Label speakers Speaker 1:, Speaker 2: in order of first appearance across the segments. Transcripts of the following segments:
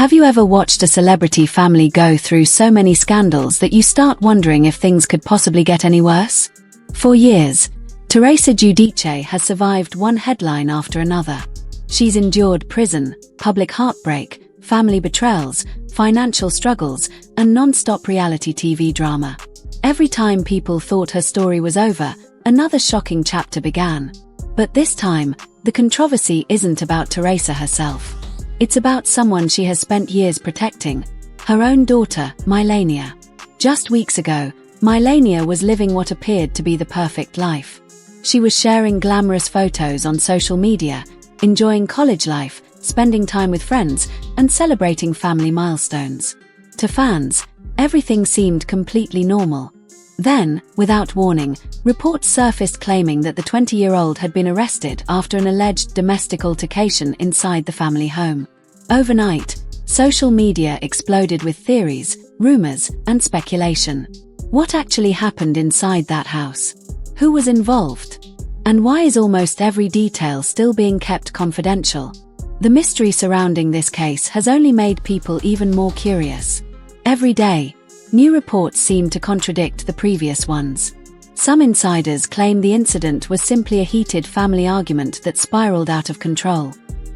Speaker 1: Have you ever watched a celebrity family go through so many scandals that you start wondering if things could possibly get any worse? For years, Teresa Giudice has survived one headline after another. She's endured prison, public heartbreak, family betrayals, financial struggles, and non-stop reality TV drama. Every time people thought her story was over, another shocking chapter began. But this time, the controversy isn't about Teresa herself. It's about someone she has spent years protecting, her own daughter, Milania. Just weeks ago, Milania was living what appeared to be the perfect life. She was sharing glamorous photos on social media, enjoying college life, spending time with friends, and celebrating family milestones. To fans, everything seemed completely normal. Then, without warning, reports surfaced claiming that the 20-year-old had been arrested after an alleged domestic altercation inside the family home. Overnight, social media exploded with theories, rumors, and speculation. What actually happened inside that house? Who was involved? And why is almost every detail still being kept confidential? The mystery surrounding this case has only made people even more curious. Every day, new reports seem to contradict the previous ones. Some insiders claim the incident was simply a heated family argument that spiraled out of control.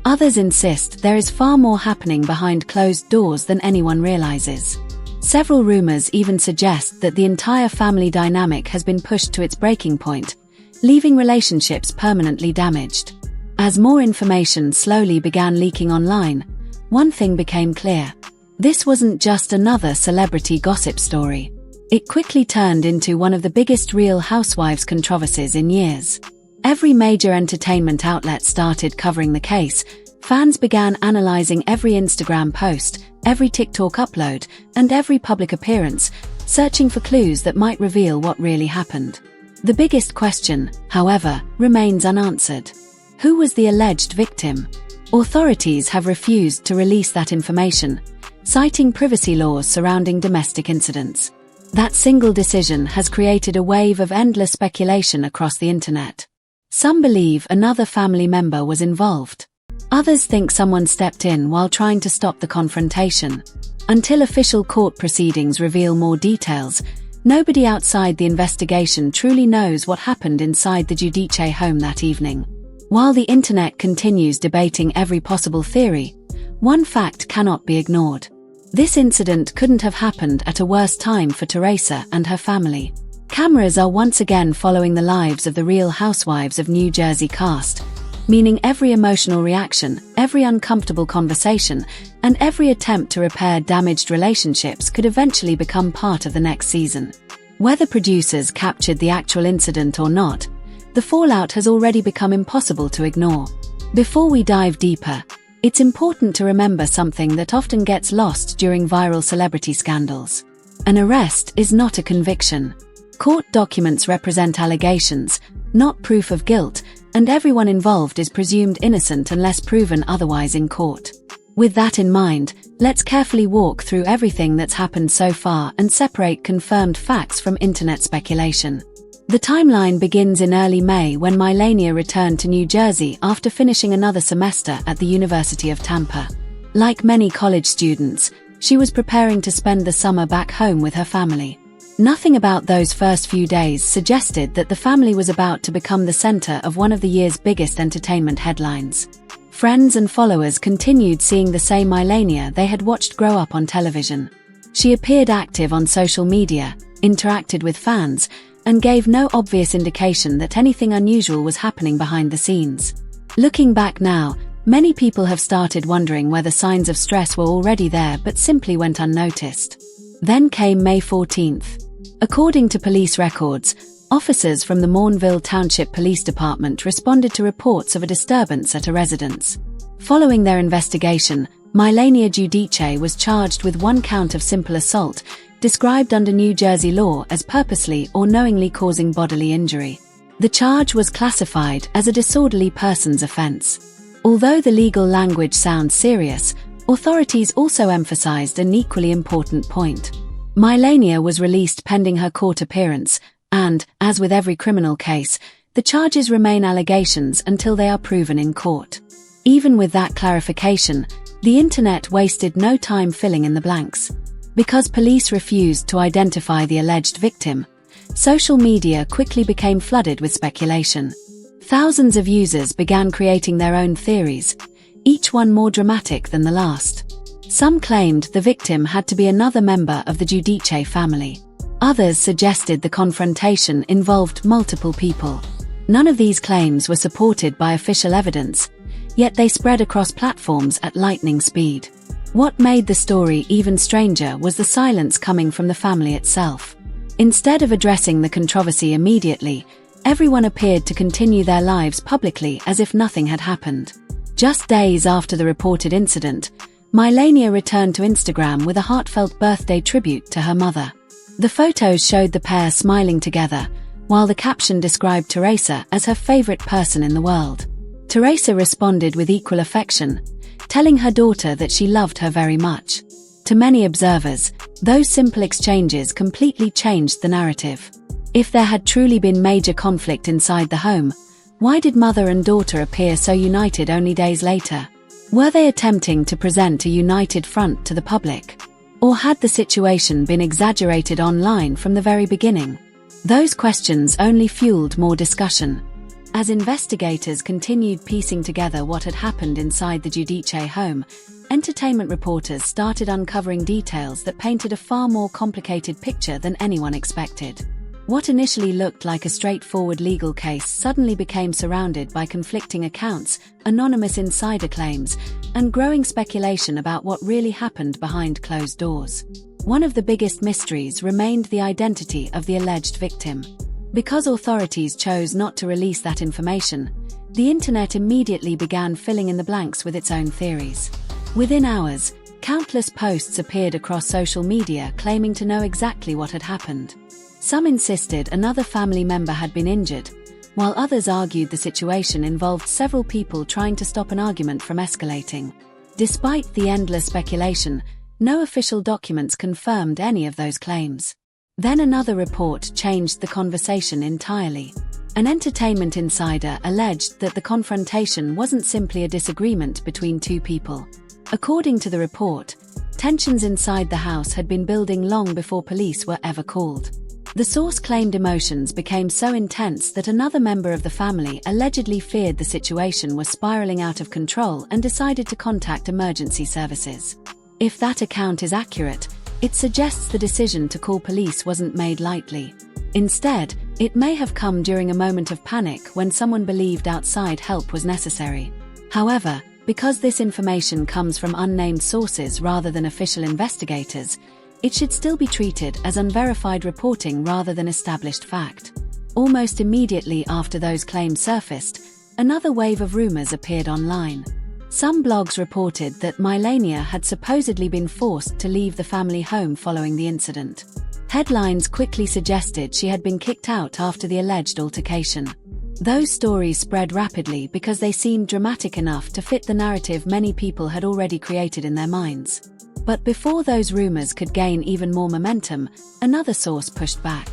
Speaker 1: Others insist there is far more happening behind closed doors than anyone realizes. Several rumors even suggest that the entire family dynamic has been pushed to its breaking point, leaving relationships permanently damaged. As more information slowly began leaking online, one thing became clear. This wasn't just another celebrity gossip story. It quickly turned into one of the biggest Real Housewives controversies in years. Every major entertainment outlet started covering the case. Fans began analyzing every Instagram post, every TikTok upload, and every public appearance, searching for clues that might reveal what really happened. The biggest question, however, remains unanswered. Who was the alleged victim? Authorities have refused to release that information, citing privacy laws surrounding domestic incidents. That single decision has created a wave of endless speculation across the internet. Some believe another family member was involved. Others think someone stepped in while trying to stop the confrontation. Until official court proceedings reveal more details, nobody outside the investigation truly knows what happened inside the Giudice home that evening. While the internet continues debating every possible theory, one fact cannot be ignored. This incident couldn't have happened at a worse time for Teresa and her family. Cameras are once again following the lives of the Real Housewives of New Jersey cast, meaning every emotional reaction, every uncomfortable conversation, and every attempt to repair damaged relationships could eventually become part of the next season. Whether producers captured the actual incident or not, the fallout has already become impossible to ignore. Before we dive deeper, it's important to remember something that often gets lost during viral celebrity scandals. An arrest is not a conviction. Court documents represent allegations, not proof of guilt, and everyone involved is presumed innocent unless proven otherwise in court. With that in mind, let's carefully walk through everything that's happened so far and separate confirmed facts from internet speculation. The timeline begins in early May when Milania returned to New Jersey after finishing another semester at the University of Tampa. Like many college students, she was preparing to spend the summer back home with her family. Nothing about those first few days suggested that the family was about to become the center of one of the year's biggest entertainment headlines. Friends and followers continued seeing the same Milania they had watched grow up on television. She appeared active on social media, interacted with fans, and gave no obvious indication that anything unusual was happening behind the scenes. Looking back now, many people have started wondering whether signs of stress were already there but simply went unnoticed. Then came May 14th. According to police records, officers from the Mornville Township Police Department responded to reports of a disturbance at a residence. Following their investigation, Milania Giudice was charged with one count of simple assault, described under New Jersey law as purposely or knowingly causing bodily injury. The charge was classified as a disorderly persons offense. Although the legal language sounds serious, authorities also emphasized an equally important point. Milania was released pending her court appearance, and, as with every criminal case, the charges remain allegations until they are proven in court. Even with that clarification, The internet wasted no time filling in the blanks. Because police refused to identify the alleged victim, social media quickly became flooded with speculation. Thousands of users began creating their own theories, each one more dramatic than the last. Some claimed the victim had to be another member of the Giudice family. Others suggested the confrontation involved multiple people. None of these claims were supported by official evidence, yet they spread across platforms at lightning speed. What made the story even stranger was the silence coming from the family itself. Instead of addressing the controversy immediately, everyone appeared to continue their lives publicly as if nothing had happened. Just days after the reported incident, Milania returned to Instagram with a heartfelt birthday tribute to her mother. The photos showed the pair smiling together, while the caption described Teresa as her favorite person in the world. Teresa responded with equal affection, telling her daughter that she loved her very much. To many observers, those simple exchanges completely changed the narrative. If there had truly been major conflict inside the home, why did mother and daughter appear so united only days later? Were they attempting to present a united front to the public? Or had the situation been exaggerated online from the very beginning? Those questions only fueled more discussion. As investigators continued piecing together what had happened inside the Giudice home, entertainment reporters started uncovering details that painted a far more complicated picture than anyone expected. What initially looked like a straightforward legal case suddenly became surrounded by conflicting accounts, anonymous insider claims, and growing speculation about what really happened behind closed doors. One of the biggest mysteries remained the identity of the alleged victim. Because authorities chose not to release that information, the internet immediately began filling in the blanks with its own theories. Within hours, countless posts appeared across social media claiming to know exactly what had happened. Some insisted another family member had been injured, while others argued the situation involved several people trying to stop an argument from escalating. Despite the endless speculation, no official documents confirmed any of those claims. Then another report changed the conversation entirely. An entertainment insider alleged that the confrontation wasn't simply a disagreement between two people. According to the report, tensions inside the house had been building long before police were ever called. The source claimed emotions became so intense that another member of the family allegedly feared the situation was spiraling out of control and decided to contact emergency services. If that account is accurate, it suggests the decision to call police wasn't made lightly. Instead, it may have come during a moment of panic when someone believed outside help was necessary. However, because this information comes from unnamed sources rather than official investigators, it should still be treated as unverified reporting rather than established fact. Almost immediately after those claims surfaced, another wave of rumors appeared online. Some blogs reported that Milania had supposedly been forced to leave the family home following the incident. Headlines quickly suggested she had been kicked out after the alleged altercation. Those stories spread rapidly because they seemed dramatic enough to fit the narrative many people had already created in their minds. But before those rumors could gain even more momentum, another source pushed back.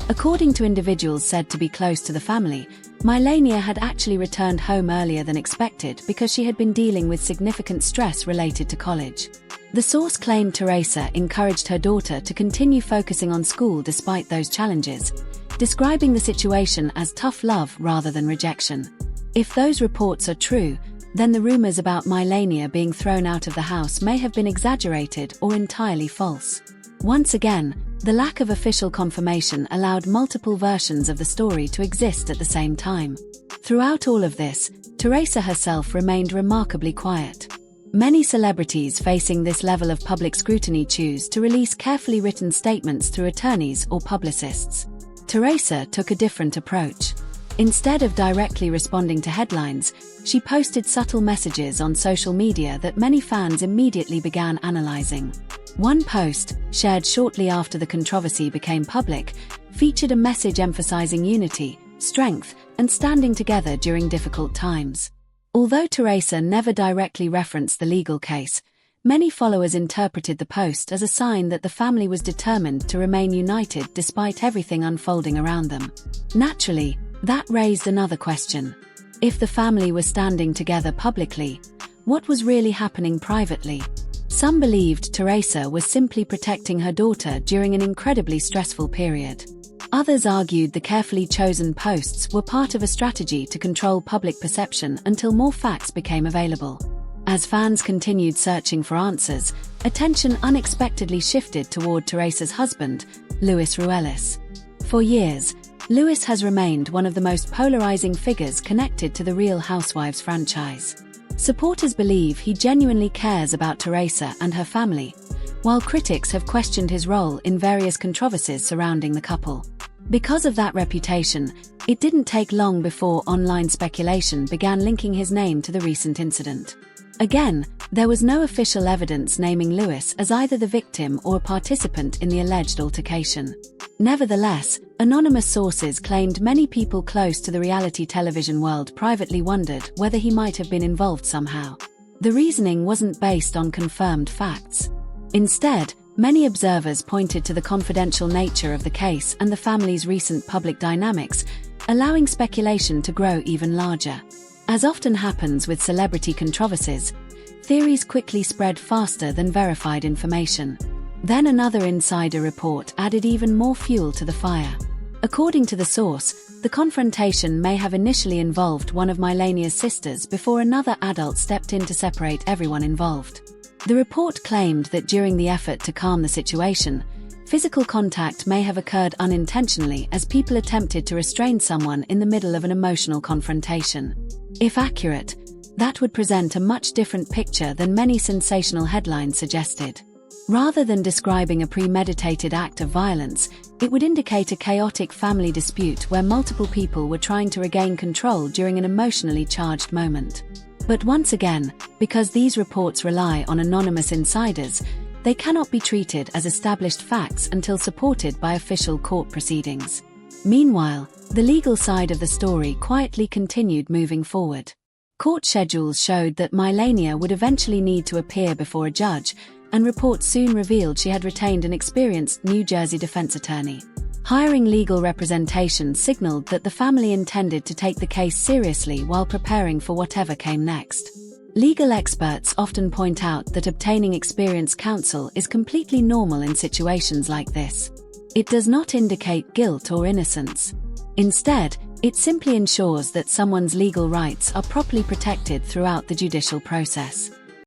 Speaker 1: According to individuals said to be close to the family, Milania had actually returned home earlier than expected because she had been dealing with significant stress related to college. The source claimed Teresa encouraged her daughter to continue focusing on school despite those challenges, describing the situation as tough love rather than rejection. If those reports are true, then the rumors about Milania being thrown out of the house may have been exaggerated or entirely false. Once again, the lack of official confirmation allowed multiple versions of the story to exist at the same time. Throughout all of this, Teresa herself remained remarkably quiet. Many celebrities facing this level of public scrutiny choose to release carefully written statements through attorneys or publicists. Teresa took a different approach. Instead of directly responding to headlines, she posted subtle messages on social media that many fans immediately began analyzing. One post, shared shortly after the controversy became public, featured a message emphasizing unity, strength, and standing together during difficult times. Although Teresa never directly referenced the legal case, many followers interpreted the post as a sign that the family was determined to remain united despite everything unfolding around them. Naturally, that raised another question. If the family was standing together publicly, What was really happening privately? Some believed Teresa was simply protecting her daughter during an incredibly stressful period. Others argued the carefully chosen posts were part of a strategy to control public perception until more facts became available. As fans continued searching for answers, attention unexpectedly shifted toward Teresa's husband, Luis Ruelas. For years, Luis has remained one of the most polarizing figures connected to the Real Housewives franchise. Supporters believe he genuinely cares about Teresa and her family, while critics have questioned his role in various controversies surrounding the couple. Because of that reputation, it didn't take long before online speculation began linking his name to the recent incident. Again, there was no official evidence naming Luis as either the victim or a participant in the alleged altercation. Nevertheless, anonymous sources claimed many people close to the reality television world privately wondered whether he might have been involved somehow. The reasoning wasn't based on confirmed facts. Instead, many observers pointed to the confidential nature of the case and the family's recent public dynamics, allowing speculation to grow even larger. As often happens with celebrity controversies, theories quickly spread faster than verified information. Then another insider report added even more fuel to the fire. According to the source, the confrontation may have initially involved one of Milania's sisters before another adult stepped in to separate everyone involved. The report claimed that during the effort to calm the situation, physical contact may have occurred unintentionally as people attempted to restrain someone in the middle of an emotional confrontation. If accurate, that would present a much different picture than many sensational headlines suggested. Rather than describing a premeditated act of violence, it would indicate a chaotic family dispute where multiple people were trying to regain control during an emotionally charged moment. But once again, because these reports rely on anonymous insiders, they cannot be treated as established facts until supported by official court proceedings. Meanwhile, the legal side of the story quietly continued moving forward. Court schedules showed that Milania would eventually need to appear before a judge, and reports soon revealed she had retained an experienced New Jersey defense attorney. Hiring legal representation signaled that the family intended to take the case seriously while preparing for whatever came next. Legal experts often point out that obtaining experienced counsel is completely normal in situations like this. It does not indicate guilt or innocence. Instead, it simply ensures that someone's legal rights are properly protected throughout the judicial process.